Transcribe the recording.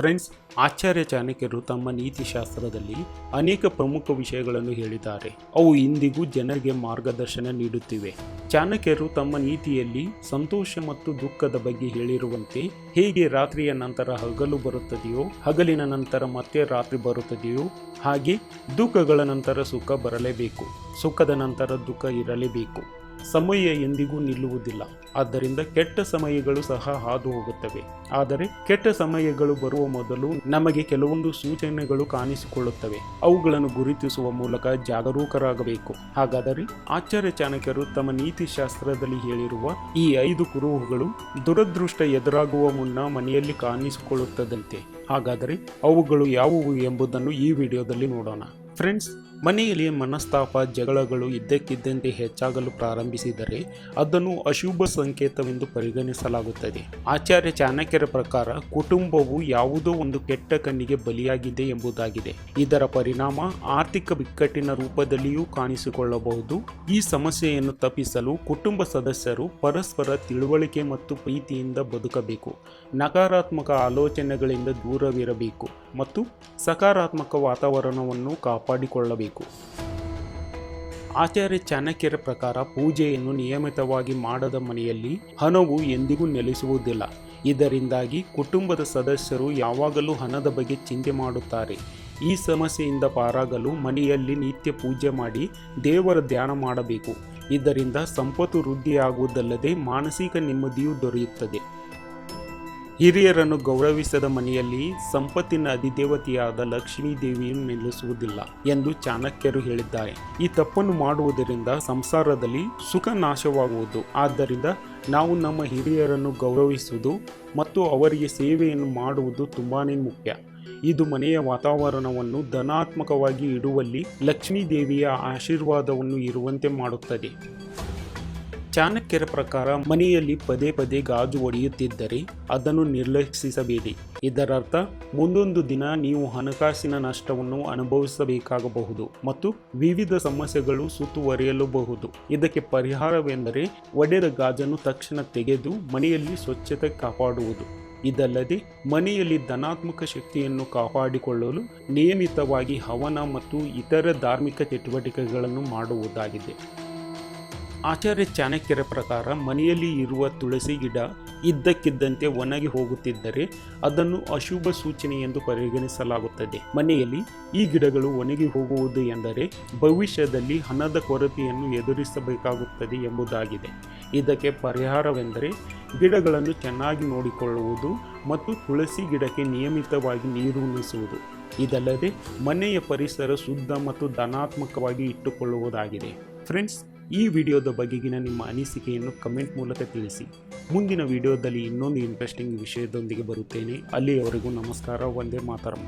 Friends, ಆಚಾರ್ಯ ಚಾಣಕ್ಯರು ತಮ್ಮ ನೀತಿಶಾಸ್ತ್ರದಲ್ಲಿ ಅನೇಕ ಪ್ರಮುಖ ವಿಷಯಗಳನ್ನು ಹೇಳಿದ್ದಾರೆ. ಅವು ಇಂದಿಗೂ ಜನರಿಗೆ ಮಾರ್ಗದರ್ಶನ ನೀಡುತ್ತಿವೆ. ಚಾಣಕ್ಯರು ತಮ್ಮ ನೀತಿಯಲ್ಲಿ ಸಂತೋಷ ಮತ್ತು ದುಃಖದ ಬಗ್ಗೆ ಹೇಳಿರುವಂತೆ, ಹೇಗೆ ರಾತ್ರಿಯ ನಂತರ ಹಗಲು ಬರುತ್ತದೆಯೋ, ಹಗಲಿನ ನಂತರ ಮತ್ತೆ ರಾತ್ರಿ ಬರುತ್ತದೆಯೋ, ಹಾಗೆ ದುಃಖಗಳ ನಂತರ ಸುಖ ಬರಲೇಬೇಕು, ಸುಖದ ನಂತರ ದುಃಖ ಇರಲೇಬೇಕು. ಸಮಯ ಎಂದಿಗೂ ನಿಲ್ಲುವುದಿಲ್ಲ. ಆದ್ದರಿಂದ ಕೆಟ್ಟ ಸಮಯಗಳು ಸಹ ಹಾದು ಹೋಗುತ್ತವೆ. ಆದರೆ ಕೆಟ್ಟ ಸಮಯಗಳು ಬರುವ ಮೊದಲು ನಮಗೆ ಕೆಲವೊಂದು ಸೂಚನೆಗಳು ಕಾಣಿಸಿಕೊಳ್ಳುತ್ತವೆ. ಅವುಗಳನ್ನು ಗುರುತಿಸುವ ಮೂಲಕ ಜಾಗರೂಕರಾಗಬೇಕು. ಹಾಗಾದರೆ ಆಚಾರ್ಯ ಚಾಣಕ್ಯರು ತಮ್ಮ ನೀತಿಶಾಸ್ತ್ರದಲ್ಲಿ ಹೇಳಿರುವ ಈ 5 ಕುರುಹುಗಳು ದುರದೃಷ್ಟ ಎದುರಾಗುವ ಮುನ್ನ ಮನೆಯಲ್ಲಿ ಕಾಣಿಸಿಕೊಳ್ಳುತ್ತದಂತೆ. ಹಾಗಾದರೆ ಅವುಗಳು ಯಾವುವು ಎಂಬುದನ್ನು ಈ ವಿಡಿಯೋದಲ್ಲಿ ನೋಡೋಣ. ಫ್ರೆಂಡ್ಸ್, ಮನೆಯಲ್ಲಿ ಮನಸ್ತಾಪ, ಜಗಳಗಳು ಇದ್ದಕ್ಕಿದ್ದಂತೆ ಹೆಚ್ಚಾಗಲು ಪ್ರಾರಂಭಿಸಿದರೆ ಅದನ್ನು ಅಶುಭ ಸಂಕೇತವೆಂದು ಪರಿಗಣಿಸಲಾಗುತ್ತದೆ. ಆಚಾರ್ಯ ಚಾಣಕ್ಯರ ಪ್ರಕಾರ ಕುಟುಂಬವು ಯಾವುದೋ ಒಂದು ಕೆಟ್ಟ ಕಣ್ಣಿಗೆ ಬಲಿಯಾಗಿದೆ ಎಂಬುದಾಗಿದೆ. ಇದರ ಪರಿಣಾಮ ಆರ್ಥಿಕ ಬಿಕ್ಕಟ್ಟಿನ ರೂಪದಲ್ಲಿಯೂ ಕಾಣಿಸಿಕೊಳ್ಳಬಹುದು. ಈ ಸಮಸ್ಯೆಯನ್ನು ತಪ್ಪಿಸಲು ಕುಟುಂಬ ಸದಸ್ಯರು ಪರಸ್ಪರ ತಿಳುವಳಿಕೆ ಮತ್ತು ಪ್ರೀತಿಯಿಂದ ಬದುಕಬೇಕು. ನಕಾರಾತ್ಮಕ ಆಲೋಚನೆಗಳಿಂದ ದೂರವಿರಬೇಕು ಮತ್ತು ಸಕಾರಾತ್ಮಕ ವಾತಾವರಣವನ್ನು ಕಾಪಾಡಿಕೊಳ್ಳಬೇಕು. ಆಚಾರ್ಯ ಚಾಣಕ್ಯರ ಪ್ರಕಾರ ಪೂಜೆಯನ್ನು ನಿಯಮಿತವಾಗಿ ಮಾಡದ ಮನೆಯಲ್ಲಿ ಹಣವು ಎಂದಿಗೂ ನೆಲೆಸುವುದಿಲ್ಲ. ಇದರಿಂದಾಗಿ ಕುಟುಂಬದ ಸದಸ್ಯರು ಯಾವಾಗಲೂ ಹಣದ ಬಗ್ಗೆ ಚಿಂತೆ ಮಾಡುತ್ತಾರೆ. ಈ ಸಮಸ್ಯೆಯಿಂದ ಪಾರಾಗಲು ಮನೆಯಲ್ಲಿ ನಿತ್ಯ ಪೂಜೆ ಮಾಡಿ ದೇವರ ಧ್ಯಾನ ಮಾಡಬೇಕು. ಇದರಿಂದ ಸಂಪತ್ತು ವೃದ್ಧಿಯಾಗುವುದಲ್ಲದೆ ಮಾನಸಿಕ ನೆಮ್ಮದಿಯೂ ದೊರೆಯುತ್ತದೆ. ಹಿರಿಯರನ್ನು ಗೌರವಿಸದ ಮನೆಯಲ್ಲಿ ಸಂಪತ್ತಿನ ಅಧಿದೇವತೆಯಾದ ಲಕ್ಷ್ಮೀ ದೇವಿಯನ್ನು ನೆಲೆಸುವುದಿಲ್ಲ ಎಂದು ಚಾಣಕ್ಯರು ಹೇಳಿದ್ದಾರೆ. ಈ ತಪ್ಪನ್ನು ಮಾಡುವುದರಿಂದ ಸಂಸಾರದಲ್ಲಿ ಸುಖ ನಾಶವಾಗುವುದು. ಆದ್ದರಿಂದ ನಾವು ನಮ್ಮ ಹಿರಿಯರನ್ನು ಗೌರವಿಸುವುದು ಮತ್ತು ಅವರಿಗೆ ಸೇವೆಯನ್ನು ಮಾಡುವುದು ತುಂಬಾನೇ ಮುಖ್ಯ. ಇದು ಮನೆಯ ವಾತಾವರಣವನ್ನು ಧನಾತ್ಮಕವಾಗಿ ಇಡುವಲ್ಲಿ ಲಕ್ಷ್ಮೀ ದೇವಿಯ ಆಶೀರ್ವಾದವನ್ನು ಇರುವಂತೆ ಮಾಡುತ್ತದೆ. ಚಾಣಕ್ಯರ ಪ್ರಕಾರ ಮನೆಯಲ್ಲಿ ಪದೇ ಪದೇ ಗಾಜು ಒಡೆಯುತ್ತಿದ್ದರೆ ಅದನ್ನು ನಿರ್ಲಕ್ಷಿಸಬೇಡಿ. ಇದರರ್ಥ ಮುಂದೊಂದು ದಿನ ನೀವು ಹಣಕಾಸಿನ ನಷ್ಟವನ್ನು ಅನುಭವಿಸಬೇಕಾಗಬಹುದು ಮತ್ತು ವಿವಿಧ ಸಮಸ್ಯೆಗಳು ಸುತ್ತುವರಿಯಲೂಬಹುದು. ಇದಕ್ಕೆ ಪರಿಹಾರವೆಂದರೆ ಒಡೆದ ಗಾಜನ್ನು ತಕ್ಷಣ ತೆಗೆದು ಮನೆಯಲ್ಲಿ ಸ್ವಚ್ಛತೆ ಕಾಪಾಡುವುದು. ಇದಲ್ಲದೆ ಮನೆಯಲ್ಲಿ ಧನಾತ್ಮಕ ಶಕ್ತಿಯನ್ನು ಕಾಪಾಡಿಕೊಳ್ಳಲು ನಿಯಮಿತವಾಗಿ ಹವನ ಮತ್ತು ಇತರ ಧಾರ್ಮಿಕ ಚಟುವಟಿಕೆಗಳನ್ನು ಮಾಡುವುದಾಗಿದೆ. ಆಚಾರ್ಯ ಚಾಣಕ್ಯರ ಪ್ರಕಾರ ಮನೆಯಲ್ಲಿ ಇರುವ ತುಳಸಿ ಗಿಡ ಇದ್ದಕ್ಕಿದ್ದಂತೆ ಒಣಗಿ ಹೋಗುತ್ತಿದ್ದರೆ ಅದನ್ನು ಅಶುಭ ಸೂಚನೆ ಎಂದು ಪರಿಗಣಿಸಲಾಗುತ್ತದೆ. ಮನೆಯಲ್ಲಿ ಈ ಗಿಡಗಳು ಒಣಗಿ ಹೋಗುವುದು ಎಂದರೆ ಭವಿಷ್ಯದಲ್ಲಿ ಹಣದ ಕೊರತೆಯನ್ನು ಎದುರಿಸಬೇಕಾಗುತ್ತದೆ ಎಂಬುದಾಗಿದೆ. ಇದಕ್ಕೆ ಪರಿಹಾರವೆಂದರೆ ಗಿಡಗಳನ್ನು ಚೆನ್ನಾಗಿ ನೋಡಿಕೊಳ್ಳುವುದು ಮತ್ತು ತುಳಸಿ ಗಿಡಕ್ಕೆ ನಿಯಮಿತವಾಗಿ ನೀರು ಉಣಿಸುವುದು. ಇದಲ್ಲದೆ ಮನೆಯ ಪರಿಸರ ಶುದ್ಧ ಮತ್ತು ಧನಾತ್ಮಕವಾಗಿ ಇಟ್ಟುಕೊಳ್ಳುವುದಾಗಿದೆ. ಫ್ರೆಂಡ್ಸ್, ಈ ವಿಡಿಯೋದ ಬಗೆಗಿನ ನಿಮ್ಮ ಅನಿಸಿಕೆಯನ್ನು ಕಮೆಂಟ್ ಮೂಲಕ ತಿಳಿಸಿ. ಮುಂದಿನ ವಿಡಿಯೋದಲ್ಲಿ ಇನ್ನೊಂದು ಇಂಟ್ರೆಸ್ಟಿಂಗ್ ವಿಷಯದೊಂದಿಗೆ ಬರುತ್ತೇನೆ. ಅಲ್ಲಿಯವರೆಗೂ ನಮಸ್ಕಾರ. ವಂದೇ ಮಾತರಂ.